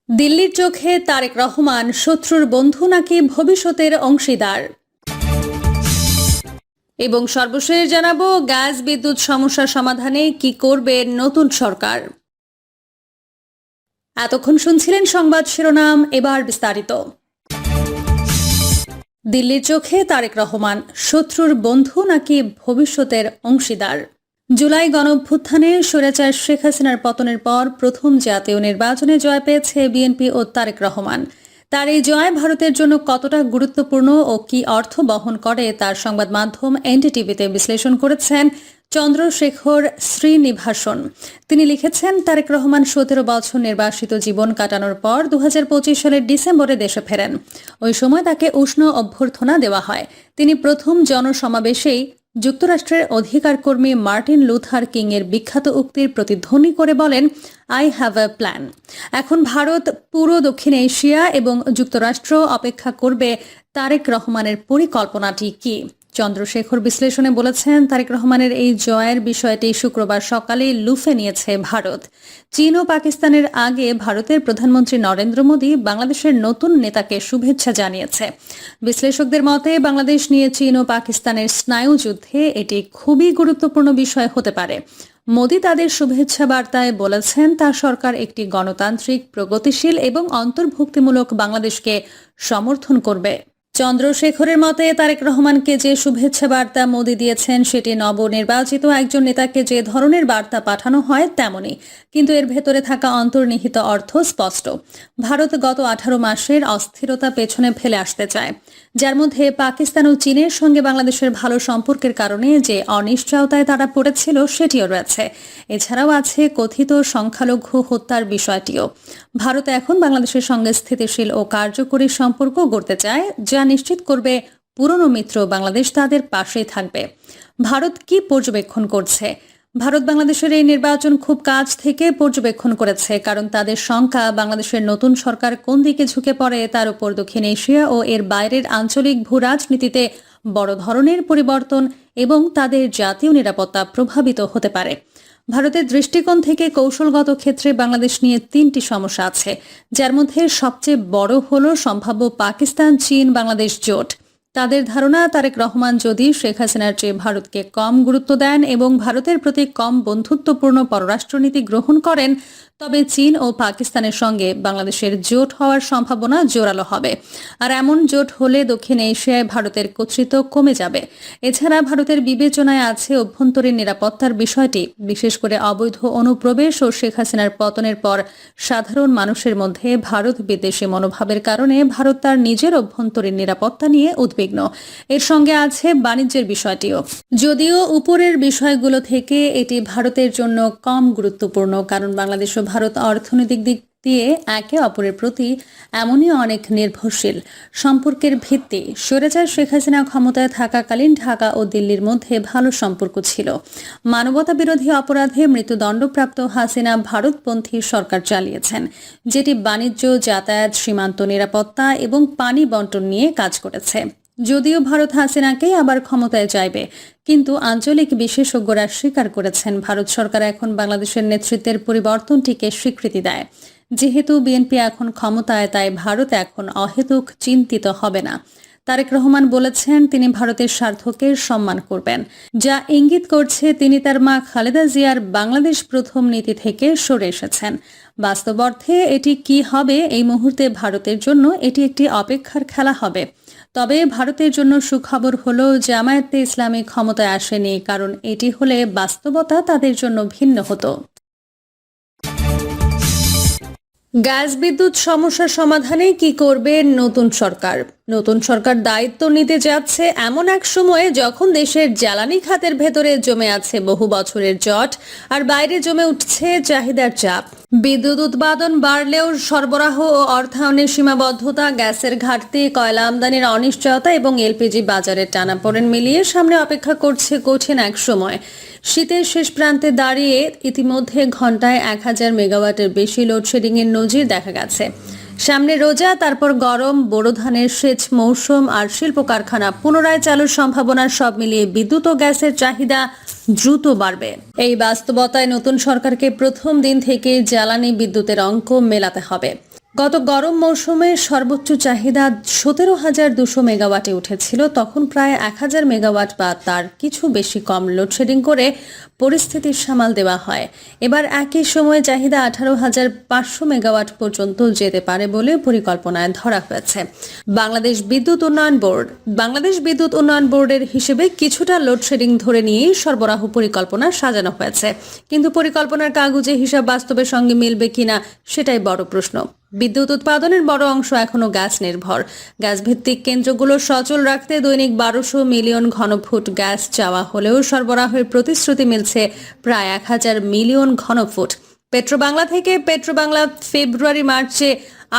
দিল্লির চোখে তারেক রহমান শত্রুর বন্ধু নাকি ভবিষ্যতের অংশীদার। এবং সর্বশেষ জানাবো গ্যাস বিদ্যুৎ সমস্যা সমাধানে কি করবে নতুন সরকার। এতক্ষণ শুনছিলেন সংবাদ শিরোনাম, এবার বিস্তারিত। দিল্লির চোখে তারেক রহমান শত্রুর বন্ধু নাকি ভবিষ্যতের অংশীদার। জুলাই গণঅভ্যুত্থানে স্বৈরাচার শেখ হাসিনার পতনের পর প্রথম জাতীয় নির্বাচনে জয় পেয়েছে বিএনপি ও তারেক রহমান। তার এই জয় ভারতের জন্য কতটা গুরুত্বপূর্ণ ও কি অর্থ বহন করে তার সংবাদ মাধ্যম এনডিটিভিতে বিশ্লেষণ করেছেন চন্দ্রশেখর শ্রীনিবাসন। তিনি লিখেছেন, তারেক রহমান 17 বছর নির্বাসিত জীবন কাটানোর পর 2025 সালের ডিসেম্বরে দেশে ফেরেন। ওই সময় তাকে উষ্ণ অভ্যর্থনা দেওয়া হয়। তিনি প্রথম জনসমাবেশেই যুক্তরাষ্ট্রের অধিকার কর্মী মার্টিন লুথার কিং এর বিখ্যাত উক্তির প্রতিধ্বনি করে বলেন, আই হ্যাভ এ প্ল্যান। এখন ভারত, পুরো দক্ষিণ এশিয়া এবং যুক্তরাষ্ট্র অপেক্ষা করবে তারেক রহমানের পরিকল্পনাটি কি। চন্দ্রশেখর বিশ্লেষণে বলেছেন, তারেক রহমানের এই জয়ের বিষয়টি শুক্রবার সকালে লুফে নিয়েছে ভারত। চীন ও পাকিস্তানের আগে ভারতের প্রধানমন্ত্রী নরেন্দ্র মোদী বাংলাদেশের নতুন নেতাকে শুভেচ্ছা জানিয়েছে। বিশ্লেষকদের মতে বাংলাদেশ নিয়ে চীন ও পাকিস্তানের স্নায়ু যুদ্ধে এটি খুবই গুরুত্বপূর্ণ বিষয় হতে পারে। মোদী তাদের শুভেচ্ছা বার্তায় বলেছেন, তার সরকার একটি গণতান্ত্রিক, প্রগতিশীল এবং অন্তর্ভুক্তিমূলক বাংলাদেশকে সমর্থন করবে। চন্দ্রশেখরের মতে তারেক রহমানকে যে শুভেচ্ছা বার্তা মোদী দিয়েছেন সেটি নবনির্বাচিত একজন নেতাকে যে ধরনের বার্তা পাঠানো হয় তেমনই, কিন্তু এর ভেতরে থাকা অন্তর্নিহিত অর্থ স্পষ্ট। ভারত গত 18 মাসের অস্থিরতা পেছনে ফেলে আসতে চায়, যার মধ্যে পাকিস্তান ও চীনের সঙ্গে বাংলাদেশের ভালো সম্পর্কের কারণে যে অনিশ্চয়তায় তারা পড়েছিল সেটিও রয়েছে। এছাড়াও আছে কথিত সংখ্যালঘু হত্যার বিষয়টিও। ভারত এখন বাংলাদেশের সঙ্গে স্থিতিশীল ও কার্যকরী সম্পর্ক গড়তে চায়, যা নিশ্চিত করবে পুরনো মিত্র বাংলাদেশ তাদের পাশেই থাকবে। ভারত কি পর্যবেক্ষণ করছে? ভারত বাংলাদেশের এই নির্বাচন খুব কাছ থেকে পর্যবেক্ষণ করেছে, কারণ তাদের শঙ্কা বাংলাদেশের নতুন সরকার কোন দিকে ঝুঁকে পড়ে তার উপর দক্ষিণ এশিয়া ও এর বাইরের আঞ্চলিক ভূ রাজনীতিতে বড় ধরনের পরিবর্তন এবং তাদের জাতীয় নিরাপত্তা প্রভাবিত হতে পারে। ভারতের দৃষ্টিকোণ থেকে কৌশলগত ক্ষেত্রে বাংলাদেশ নিয়ে 3টি সমস্যা আছে, যার মধ্যে সবচেয়ে বড় হল সম্ভাব্য পাকিস্তান চীন বাংলাদেশ জোট। তাদের ধারণা, তারেক রহমান যদি শেখ হাসিনার চেয়ে ভারতকে কম গুরুত্ব দেন এবং ভারতের প্রতি কম বন্ধুত্বপূর্ণ পররাষ্ট্রনীতি গ্রহণ করেন, তবে চীন ও পাকিস্তানের সঙ্গে বাংলাদেশের জোট হওয়ার সম্ভাবনা জোরালো হবে। আর এমন জোট হলে দক্ষিণ এশিয়ায় ভারতের কর্তৃত্ব কমে যাবে। এছাড়া ভারতের বিবেচনায় আছে অভ্যন্তরীণ নিরাপত্তার বিষয়টি, বিশেষ করে অবৈধ অনুপ্রবেশ ও শেখ হাসিনার পতনের পর সাধারণ মানুষের মধ্যে ভারত বিদ্বেষী মনোভাবের কারণে ভারত তার নিজের অভ্যন্তরীণ নিরাপত্তা নিয়ে উদ্বিগ্ন। এর সঙ্গে আছে বাণিজ্যের বিষয়টিও, যদিও উপরের বিষয়গুলো থেকে এটি ভারতের জন্য কম গুরুত্বপূর্ণ, কারণ বাংলাদেশ ও ভারত অর্থনৈতিক দিক দিয়ে একে অপরের প্রতি এমনই অনেক নির্ভরশীল। সম্পর্কের ভিত্তি, স্বৈরাচার শেখ হাসিনা ক্ষমতায় থাকাকালীন ঢাকা ও দিল্লির মধ্যে ভালো সম্পর্ক ছিল। মানবতা বিরোধী অপরাধে মৃত্যুদণ্ডপ্রাপ্ত হাসিনা ভারতপন্থী সরকার চালিয়েছেন, যেটি বাণিজ্য, যাতায়াত, সীমান্ত নিরাপত্তা এবং পানি বন্টন নিয়ে কাজ করেছে। যদিও ভারত হাসিনাকেই আবার ক্ষমতায় চাইবে, কিন্তু আঞ্চলিক বিশেষজ্ঞরা স্বীকার করেছেন ভারত সরকার এখন বাংলাদেশের নেতৃত্বের পরিবর্তনটিকে স্বীকৃতি দেয়। যেহেতু বিএনপি এখন ক্ষমতায়, তাই ভারত এখন অহেতুক চিন্তিত হবে না। তারেক রহমান বলেছেন তিনি ভারতের স্বার্থকে সম্মান করবেন, যা ইঙ্গিত করছে তিনি তার মা খালেদা জিয়ার বাংলাদেশ প্রথম নীতি থেকে সরে এসেছেন। বাস্তব অর্থে এটি কি হবে এই মুহূর্তে ভারতের জন্য এটি একটি অপেক্ষার খেলা হবে। তবে ভারতের জন্য সুখবর হলো জামায়াতে ইসলামী ক্ষমতায় আসেনি, কারণ এটি হলে বাস্তবতা তাদের জন্য ভিন্ন হতো। গ্যাস বিদ্যুৎ সমস্যা সমাধানে কি করবে নতুন সরকার? নতুন সরকার দায়িত্ব নিতে যাচ্ছে এমন এক সময়ে যখন দেশের জ্বালানি খাতের ভেতরে জমে আছে বহু বছরের জট, আর বাইরে জমে উঠছে চাহিদার চাপ। বিদ্যুৎ উৎপাদন বাড়লেও সরবরাহ ও অর্থায়নের সীমাবদ্ধতা, গ্যাসের ঘাটতি, কয়লা আমদানির অনিশ্চয়তা এবং এলপিজি বাজারের টানাপোড়েন মিলিয়ে সামনে অপেক্ষা করছে কঠিন এক সময়। শীতের শেষ প্রান্তে দাঁড়িয়ে ইতিমধ্যে ঘন্টায় 1000 মেগাওয়াটের বেশি লোডশেডিং এর নজির দেখা গেছে। সামনে রোজা, তারপর গরম, বোরো ধানের সেচ মৌসুম আর শিল্প কারখানা পুনরায় চালুর সম্ভাবনা, সব মিলিয়ে বিদ্যুৎ ও গ্যাসের চাহিদা দ্রুত বাড়বে। এই বাস্তবতায় নতুন সরকারকে প্রথম দিন থেকে জ্বালানি বিদ্যুতের অঙ্ক মেলাতে হবে। গত গরম মৌসুমে সর্বোচ্চ চাহিদা 17,200 মেগাওয়াটে উঠেছিল। তখন প্রায় 1,000 মেগাওয়াট বা তার কিছু বেশি কম লোডশেডিং করে পরিস্থিতির সামাল দেওয়া হয়। এবার একই সময়ে চাহিদা 18,500 মেগাওয়াট পর্যন্ত যেতে পারে বলে পরিকল্পনায় ধরা হয়েছে। বাংলাদেশ বিদ্যুৎ উন্নয়ন বোর্ডের হিসেবে কিছুটা লোডশেডিং ধরে নিয়েই সরবরাহ পরিকল্পনা সাজানো হয়েছে, কিন্তু পরিকল্পনার কাগজে হিসাব বাস্তবের সঙ্গে মিলবে কিনা সেটাই বড় প্রশ্ন। বিদ্যুৎ উৎপাদনের বড় অংশ এখনো গ্যাস নির্ভর। গ্যাস ভিত্তিক কেন্দ্রগুলো সচল রাখতে দৈনিক 1200 মিলিয়ন ঘনফুট গ্যাস চাওয়া হলেও সরবরাহের প্রতিশ্রুতি মিলছে প্রায় 1000 মিলিয়ন ঘনফুট। পেট্রোবাংলা ফেব্রুয়ারি মার্চে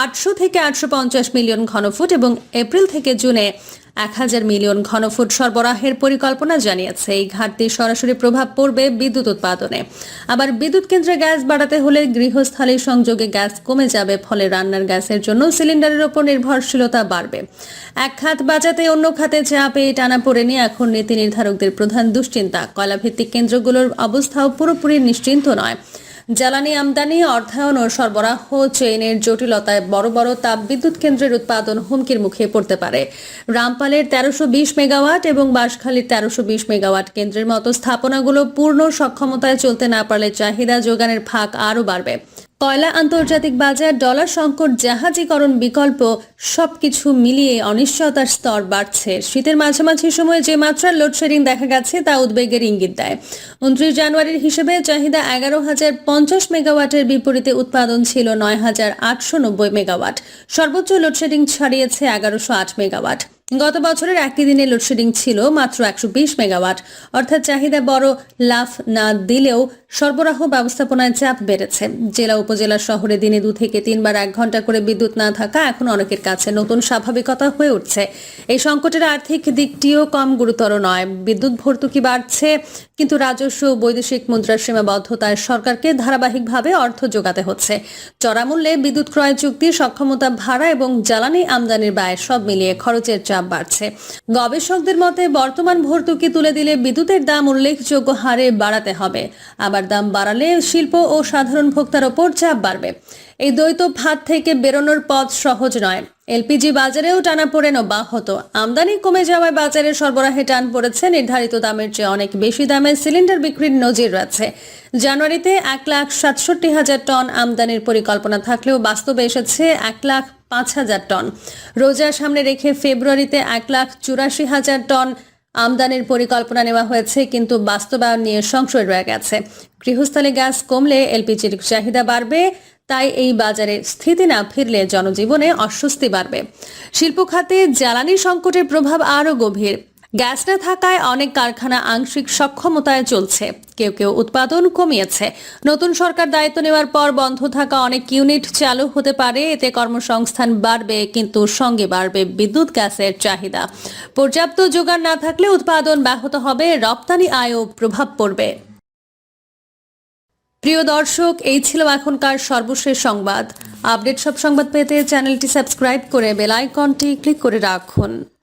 800 থেকে 850 মিলিয়ন ঘনফুট এবং এপ্রিল থেকে জুনে 1000 মিলিয়ন ঘনফুট সরবরাহের পরিকল্পনা জানিয়েছে। এই ঘাটতির সরাসরি প্রভাব পড়বে বিদ্যুৎ উৎপাদনে। আবার বিদ্যুৎ কেন্দ্রে গ্যাস বাড়াতে হলে গৃহস্থালী সংযোগে গ্যাস কমে যাবে, ফলে রান্নার গ্যাসের জন্য সিলিন্ডারের ওপর নির্ভরশীলতা বাড়বে। এক খাত বাঁচাতে অন্য খাতে চাপে টানা পড়েনি এখন নীতি নির্ধারকদের প্রধান দুশ্চিন্তা। কয়লাভিত্তিক কেন্দ্রগুলোর অবস্থাও পুরোপুরি নিশ্চিন্ত নয়। জ্বালানি আমদানি, অর্থায়ন ও সরবরাহ চেইনের জটিলতায় বড় বড় তাপবিদ্যুৎ কেন্দ্রের উৎপাদন হুমকির মুখে পড়তে পারে। রামপালের 1320 মেগাওয়াট এবং বাঁশখালীর 1320 মেগাওয়াট কেন্দ্রের মতো স্থাপনাগুলো পূর্ণ সক্ষমতায় চলতে না পারলে চাহিদা যোগানের ফাঁক আরও বাড়বে। কয়লা আন্তর্জাতিক বাজার, ডলার সংকট, জাহাজীকরণ বিকল্প সবকিছু মিলিয়ে অনিশ্চয়তার স্তর বাড়ছে। শীতের মাঝামাঝি সময়ে যে মাত্রার লোডশেডিং দেখা গেছে তা উদ্বেগের ইঙ্গিত দেয়। 29 জানুয়ারির হিসেবে চাহিদা 11,050 মেগাওয়াটের বিপরীতে উৎপাদন ছিল 9,890 মেগাওয়াট। সর্বোচ্চ লোডশেডিং ছাড়িয়েছে 1108 মেগাওয়াট। গত বছরের একই দিনে লোডশেডিং ছিল মাত্র 120 মেগাওয়াট। অর্থাৎ চাহিদা বড় লাফ না দিলেও সরবরাহ ব্যবস্থাপনায় চাপ বেড়েছে। জেলা উপজেলা শহরে দিনে 2 থেকে 3 বার 1 ঘন্টা করে বিদ্যুৎ না থাকা এখন অনেকের কাছে নতুন স্বাভাবিকতা হয়ে উঠছে। এই সংকটের আর্থিক দিকটিও কম গুরুতর নয়। বিদ্যুৎ ভর্তুকি বাড়ছে, কিন্তু রাজস্ব ও বৈদেশিক মুদ্রার সীমাবদ্ধতায় সরকারকে ধারাবাহিকভাবে অর্থ যোগাতে হচ্ছে। চড়া মূল্যে বিদ্যুৎ ক্রয় চুক্তি, সক্ষমতা ভাড়া এবং জ্বালানি আমদানির ব্যয় সব মিলিয়ে খরচের চাপ বাড়ছে। গবেষকদের মতে বর্তমান ভর্তুকি তুলে দিলে বিদ্যুতের দাম উল্লেখযোগ্য হারে বাড়াতে হবে, আবার দাম বাড়ালে শিল্প ও সাধারণ ভোক্তার ওপর চাপ বাড়বে। এই দ্বৈত ফাঁদ থেকে বেরোনোর পথ সহজ নয়। এলপিজি বাজারেও টানাপোড়েন অব্যাহত। আমদানি কমে যাওয়ায় বাজারে সরবরাহে টান পড়েছে। নির্ধারিত দামের চেয়ে অনেক বেশি দামে সিলিন্ডার বিক্রির নজির রয়েছে। জানুয়ারিতে 1,67,000 টন আমদানির পরিকল্পনা থাকলেও বাস্তবে এসেছে 1,05,000 টন। রোজা সামনে রেখে ফেব্রুয়ারিতে 1,84,000 টন আমদানির পরিকল্পনা নেওয়া হয়েছে, কিন্তু বাস্তবায়ন নিয়ে সংশয় রয়ে গেছে। গৃহস্থলী গ্যাস কমলে এলপিজির চাহিদা বাড়বে, তাই এই বাজারে স্থিতি না ফিরলে জনজীবনে অস্বস্তি বাড়বে। শিল্প খাতে জ্বালানি সংকটের প্রভাব আরও গভীর। গ্যাস না থাকায় অনেক কারখানা আংশিক সক্ষমতায় চলছে, কেউ কেউ উৎপাদন কমিয়েছে। নতুন সরকার দায়িত্ব নেওয়ার পর বন্ধ থাকা অনেক ইউনিট চালু হতে পারে। এতে কর্মসংস্থান বাড়বে, কিন্তু সঙ্গে বাড়বে বিদ্যুৎ গ্যাসের চাহিদা। পর্যাপ্ত যোগান না থাকলে উৎপাদন ব্যাহত হবে, রপ্তানি আয়ও প্রভাব পড়বে। প্রিয় দর্শক, এই ছিল এখনকার সর্বশেষ সংবাদ। আপডেট সব সংবাদ পেতে চ্যানেলটি সাবস্ক্রাইব করে বেল আইকনটি ক্লিক করে রাখুন।